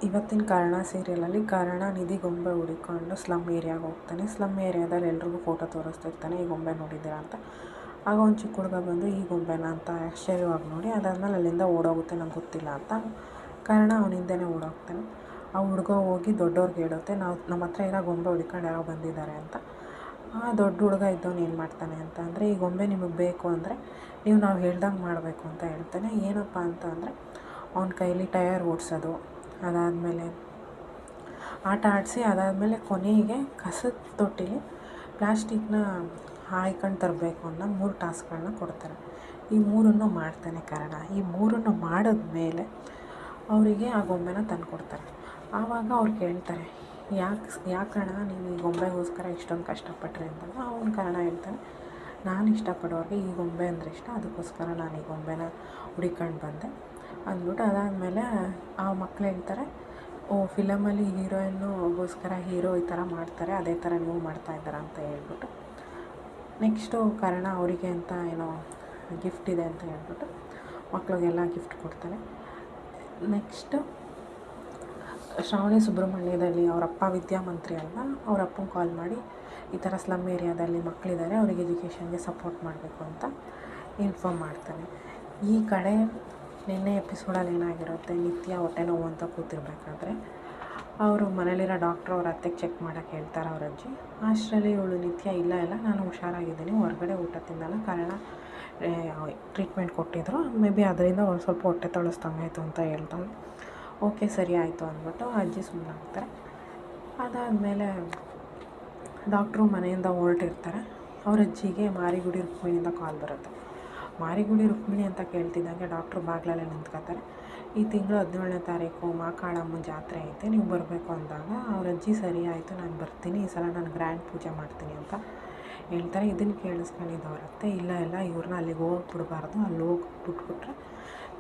ಇವತ್ತಿನ ಕರ್ಣ ಸೀರಿಯಲಲ್ಲಿ ಕರ್ಣ ನಿಧಿ ಗೊಂಬೆ ಹುಡುಕೊಂಡು ಸ್ಲಮ್ ಏರಿಯಾಗೆ ಹೋಗ್ತಾನೆ. ಸ್ಲಮ್ ಏರಿಯಾದಲ್ಲಿ ಎಲ್ರಿಗೂ ಫೋಟೋ ತೋರಿಸ್ತಿರ್ತಾನೆ, ಈ ಗೊಂಬೆ ನೋಡಿದ್ದೀರಾ ಅಂತ. ಆಗ ಒಂದು ಚಿಕ್ಕ ಹುಡುಗ ಬಂದು ಈ ಗೊಂಬೆನ ಅಂತ ಆಶ್ಚರ್ಯವಾಗಿ ನೋಡಿ ಅದಾದ್ಮೇಲೆ ಅಲ್ಲಿಂದ ಓಡೋಗುತ್ತೆ, ನಂಗೆ ಗೊತ್ತಿಲ್ಲ ಅಂತ ಕರ್ಣ ಅವನಿಂದನೇ ಓಡೋಗ್ತಾನೆ. ಆ ಹುಡುಗ ಹೋಗಿ ದೊಡ್ಡವ್ರಿಗೆ ಹೇಳುತ್ತೆ, ನಮ್ಮ ಹತ್ರ ಇರೋ ಗೊಂಬೆ ಹುಡ್ಕೊಂಡು ಯಾರೋ ಬಂದಿದ್ದಾರೆ ಅಂತ. ಆ ದೊಡ್ಡ ಹುಡುಗ ಇದ್ದವನು ಏನು ಮಾಡ್ತಾನೆ ಅಂತ ಅಂದರೆ, ಈ ಗೊಂಬೆ ನಿಮಗೆ ಬೇಕು ಅಂದರೆ ನಾವು ಹೇಳ್ದಂಗೆ ಮಾಡಬೇಕು ಅಂತ ಹೇಳ್ತಾನೆ. ಏನಪ್ಪ ಅಂತ ಅಂದರೆ, ಅವನ ಕೈಲಿ ಟಯರ್ ಓಡಿಸೋದು, ಅದಾದಮೇಲೆ ಆಟ ಆಡಿಸಿ, ಅದಾದಮೇಲೆ ಕೊನೆಗೆ ಕಸದ ತೊಟ್ಟಿಲಿ ಪ್ಲಾಸ್ಟಿಕ್ನ ಹಾಯ್ಕೊಂಡು ತರಬೇಕು ಅನ್ನೋ 3 ಟಾಸ್ಕ್ಗಳನ್ನ ಕೊಡ್ತಾರೆ. ಈ 3 ಮಾಡ್ತಾನೆ ಕರ್ಣ. ಈ 3 ಮಾಡಿದ್ಮೇಲೆ ಅವರಿಗೆ ಆ ಗೊಂಬೆನ ತಂದು ಕೊಡ್ತಾರೆ. ಆವಾಗ ಅವ್ರು ಕೇಳ್ತಾರೆ, ಯಾಕಣ್ಣ ನೀವು ಈ ಗೊಂಬೆಗೋಸ್ಕರ ಇಷ್ಟೊಂದು ಕಷ್ಟಪಟ್ರಿ ಅಂದಾಗ ಅವ್ನು ಕರ್ಣ ಹೇಳ್ತಾನೆ, ನಾನು ಇಷ್ಟಪಡೋರಿಗೆ ಈ ಗೊಂಬೆ ಅಂದರೆ ಇಷ್ಟ, ಅದಕ್ಕೋಸ್ಕರ ನಾನು ಈ ಗೊಂಬೆನ ಹುಡುಕೊಂಡು ಬಂದೆ ಅಂದ್ಬಿಟ್ಟು ಅದಾದಮೇಲೆ ಆ ಮಕ್ಳು ಹೇಳ್ತಾರೆ, ಫಿಲಮಲ್ಲಿ ಹೀರೋಯಿನ್ನುಗೋಸ್ಕರ ಹೀರೋ ಈ ಥರ ಮಾಡ್ತಾರೆ, ಅದೇ ಥರ ನೀವು ಮಾಡ್ತಾಯಿದ್ದೀರ ಅಂತ ಹೇಳ್ಬಿಟ್ಟು ನೆಕ್ಸ್ಟು ಕರ್ಣ ಅವರಿಗೆ ಅಂತ ಏನೋ ಗಿಫ್ಟ್ ಇದೆ ಅಂತ ಹೇಳ್ಬಿಟ್ಟು ಮಕ್ಳಿಗೆಲ್ಲ ಗಿಫ್ಟ್ ಕೊಡ್ತಾನೆ. ನೆಕ್ಸ್ಟು ಶ್ರಾವಣಿ ಸುಬ್ರಹ್ಮಣ್ಯದಲ್ಲಿ ಅವರಪ್ಪ ವಿದ್ಯಾಮಂತ್ರಿ ಅಲ್ವಾ, ಅವರಪ್ಪನ ಕಾಲ್ ಮಾಡಿ ಈ ಥರ ಸ್ಲಮ್ ಏರಿಯಾದಲ್ಲಿ ಮಕ್ಕಳಿದ್ದಾರೆ, ಅವ್ರಿಗೆ ಎಜುಕೇಷನ್ಗೆ ಸಪೋರ್ಟ್ ಮಾಡಬೇಕು ಅಂತ ಇನ್ಫಾರ್ಮ್ ಮಾಡ್ತಾನೆ. ಈ ಕಡೆ ನಿನ್ನೆ ಎಪಿಸೋಡಲ್ಲಿ ಏನಾಗಿರುತ್ತೆ, ನಿತ್ಯ ಹೊಟ್ಟೆ ನೋವು ಅಂತ ಕೂತಿರ್ಬೇಕಾದ್ರೆ ಅವರು ಮನೇಲಿರೋ ಡಾಕ್ಟ್ರು ಅವ್ರ ಅತ್ತೆಗೆ ಚೆಕ್ ಮಾಡೋಕ್ಕೆ ಹೇಳ್ತಾರೆ ಅವ್ರ ಅಜ್ಜಿ. ಅಷ್ಟರಲ್ಲಿ ಇವಳು ನಿತ್ಯ ಇಲ್ಲ ನಾನು ಹುಷಾರಾಗಿದ್ದೀನಿ, ಹೊರಗಡೆ ಊಟ ತಿನ್ನಲ್ಲ, ಕಾರಣ ಟ್ರೀಟ್ಮೆಂಟ್ ಕೊಟ್ಟಿದ್ರು, ಮೇ ಬಿ ಅದರಿಂದ ಒಂದು ಸ್ವಲ್ಪ ಹೊಟ್ಟೆ ತೊಳಸ್ದಂಗಾಯಿತು ಅಂತ ಹೇಳ್ತಾಳೆ. ಓಕೆ ಸರಿ ಆಯಿತು ಅಂದ್ಬಿಟ್ಟು ಅಜ್ಜಿ ಸುಮ್ಮನಾಗ್ತಾರೆ. ಅದಾದಮೇಲೆ ಡಾಕ್ಟ್ರು ಮನೆಯಿಂದ ಹೊರಟಿರ್ತಾರೆ. ಅವ್ರ ಅಜ್ಜಿಗೆ ಮಾರಿಗುಡಿ ರುಕ್ಮಿಣಿಯಿಂದ ಕಾಲ್ ಬರುತ್ತೆ. ಮಾರಿಗುಡಿ ರುಕ್ಮಿಣಿ ಅಂತ ಕೇಳ್ತಿದ್ದಂಗೆ ಡಾಕ್ಟ್ರು ಬಾಗಿಲಲ್ಲೇ ನಿಂತ್ಕೋತಾರೆ. ಈ ತಿಂಗಳು 17ನೇ ತಾರೀಕು ಮಾಕಾಳಮ್ಮನ ಜಾತ್ರೆ ಐತೆ, ನೀವು ಬರಬೇಕು ಅಂದಾಗ ಅವ್ರ ಅಜ್ಜಿ ಸರಿ ಆಯಿತು ನಾನು ಬರ್ತೀನಿ, ಈ ಸಲ ನಾನು ಗ್ರ್ಯಾಂಡ್ ಪೂಜೆ ಮಾಡ್ತೀನಿ ಅಂತ ಹೇಳ್ತಾರೆ. ಇದನ್ನು ಕೇಳಿಸ್ಕೊಂಡಿದ್ದವ್ರತ್ತೆ, ಇಲ್ಲ ಇವ್ರನ್ನ ಅಲ್ಲಿಗೆ ಹೋಗ್ಬಿಡ್ಬಾರ್ದು, ಅಲ್ಲಿ ಹೋಗಿ ಬಿಟ್ಬಿಟ್ರೆ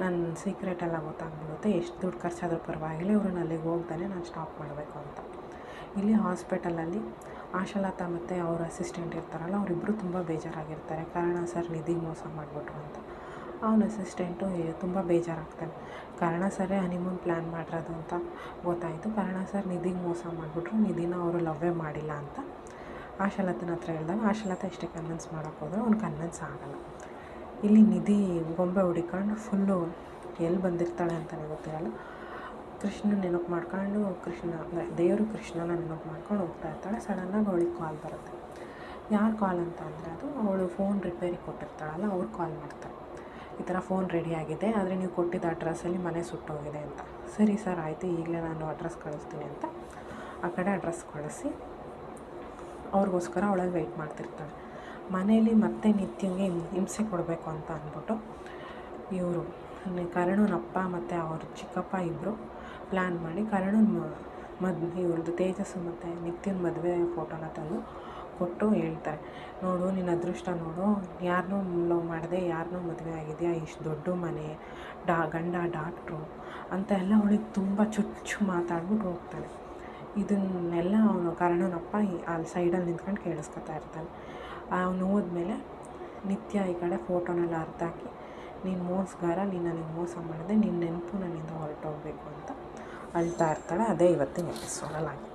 ನನ್ನ ಸೀಕ್ರೆಟ್ ಎಲ್ಲ ಗೊತ್ತಾಗ್ಬಿಡುತ್ತೆ, ಎಷ್ಟು ದುಡ್ಡು ಖರ್ಚಾದರೂ ಪರವಾಗಿಲ್ಲ, ಇವ್ರನ್ನ ಅಲ್ಲಿಗೆ ಹೋಗ್ದಾನೆ ನಾನು ಸ್ಟಾಪ್ ಮಾಡಬೇಕು ಅಂತ. ಇಲ್ಲಿ ಹಾಸ್ಪಿಟಲಲ್ಲಿ ಆಶಾಲತಾ ಮತ್ತು ಅವ್ರ ಅಸಿಸ್ಟೆಂಟ್ ಇರ್ತಾರಲ್ಲ, ಅವರಿಬ್ಬರು ತುಂಬ ಬೇಜಾರಾಗಿರ್ತಾರೆ. ಕಾರಣ ಸರ್ ನಿಧಿಗೆ ಮೋಸ ಮಾಡಿಬಿಟ್ರು ಅಂತ. ಅವನ ಅಸಿಸ್ಟೆಂಟು ತುಂಬ ಬೇಜಾರಾಗ್ತಾನೆ. ಕರ್ಣ ಸರೇ ಹನಿಮೂನ್ ಪ್ಲ್ಯಾನ್ ಮಾಡಿರೋದು ಅಂತ ಗೊತ್ತಾಯಿತು, ಕರ್ಣ ಸರ್ ನಿಧಿಗೆ ಮೋಸ ಮಾಡಿಬಿಟ್ರು, ನಿಧಿನ ಅವರು ಲವ್ವೇ ಮಾಡಿಲ್ಲ ಅಂತ ಆಶಾಲತನ ಹತ್ರ ಹೇಳಿದಾಗ ಆಶಾಲತಾ ಇಷ್ಟೇ ಕನ್ವಿನ್ಸ್ ಮಾಡೋಕ್ಕೆ ಹೋದರೆ ಅವ್ನು ಕನ್ವಿನ್ಸ್ ಆಗೋಲ್ಲ. ಇಲ್ಲಿ ನಿಧಿ ಗೊಂಬೆ ಹುಡಿಕೊಂಡು ಫುಲ್ಲು ಎಲ್ಲಿ ಬಂದಿರ್ತಾಳೆ ಅಂತಲೇ ಗೊತ್ತಿರಲ್ಲ, ಕೃಷ್ಣನ ನೆನಪು ಮಾಡ್ಕೊಂಡು ದೇವರು ಕೃಷ್ಣನ ನೆನಪು ಮಾಡ್ಕೊಂಡು ಹೋಗ್ತಾ ಇರ್ತಾಳೆ. ಸಡನ್ನಾಗಿ ಅವಳಿಗೆ ಕಾಲ್ ಬರುತ್ತೆ. ಯಾರು ಕಾಲ್ ಅಂತ ಅಂದರೆ ಅದು ಅವಳು ಫೋನ್ ರಿಪೇರಿ ಕೊಟ್ಟಿರ್ತಾಳಲ್ಲ, ಅವ್ರು ಕಾಲ್ ಮಾಡ್ತಾರೆ. ಈ ಥರ ಫೋನ್ ರೆಡಿಯಾಗಿದೆ, ಆದರೆ ನೀವು ಕೊಟ್ಟಿದ್ದ ಅಡ್ರೆಸ್ಸಲ್ಲಿ ಮನೆ ಸುಟ್ಟೋಗಿದೆ ಅಂತ. ಸರಿ ಸರ್ ಆಯಿತು, ಈಗಲೇ ನಾನು ಅಡ್ರೆಸ್ ಕಳಿಸ್ತೀನಿ ಅಂತ ಆ ಕಡೆ ಅಡ್ರೆಸ್ ಕಳಿಸಿ ಅವ್ರಿಗೋಸ್ಕರ ಅವಳಲ್ಲಿ ವೆಯ್ಟ್ ಮಾಡ್ತಿರ್ತಾಳೆ. ಮನೇಲಿ ಮತ್ತೆ ನಿತ್ಯಂಗೆ ಹಿಂಸೆ ಕೊಡಬೇಕು ಅಂತ ಅಂದ್ಬಿಟ್ಟು ಇವರು ಕರ್ಣನಪ್ಪ ಮತ್ತು ಅವ್ರ ಚಿಕ್ಕಪ್ಪ ಇಬ್ಬರು ಪ್ಲ್ಯಾನ್ ಮಾಡಿ ಇವ್ರದ್ದು ತೇಜಸ್ಸು ಮತ್ತು ನಿತ್ಯನ ಮದುವೆ ಫೋಟೋನ ತಂದು ಕೊಟ್ಟು ಹೇಳ್ತಾರೆ, ನೋಡು ನಿನ್ನ ಅದೃಷ್ಟ ನೋಡು, ಯಾರನ್ನೂ ಲವ್ ಮಾಡಿದೆ, ಯಾರನ್ನೂ ಮದುವೆ ಆಗಿದೆಯಾ, ಇಷ್ಟು ದೊಡ್ಡ ಮನೆ, ಗಂಡ ಡಾಕ್ಟ್ರು ಅಂತ ಎಲ್ಲ ಅವಳಿಗೆ ತುಂಬ ಚುಚ್ಚು ಮಾತಾಡ್ಬಿಟ್ಟು ಹೋಗ್ತಾನೆ. ಇದನ್ನೆಲ್ಲ ಅವನು ಕರ್ಣನಪ್ಪ ಅಲ್ಲಿ ಸೈಡಲ್ಲಿ ನಿಂತ್ಕೊಂಡು ಕೇಳಿಸ್ಕೊತಾ ಇರ್ತಾನೆ. ಅವನು ಹೋದ್ಮೇಲೆ ನಿತ್ಯ ಈ ಕಡೆ ಫೋಟೋನೆಲ್ಲ ಅರ್ಧಾಕಿ, ನೀನು ಮೋಸಗಾರ, ನೀನು ನನಗೆ ಮೋಸ ಮಾಡಿದೆ, ನಿನ್ನ ನೆನಪು ನನ್ನಿಂದ ಹೊರಟೋಗ್ಬೇಕು ಅಂತ ಅಳ್ತಾ ಇರ್ತಾಳೆ. ಅದೇ ಇವತ್ತಿನ ಎಪಿಸೋಡಲ್ಲಿ ಆಗಿದೆ.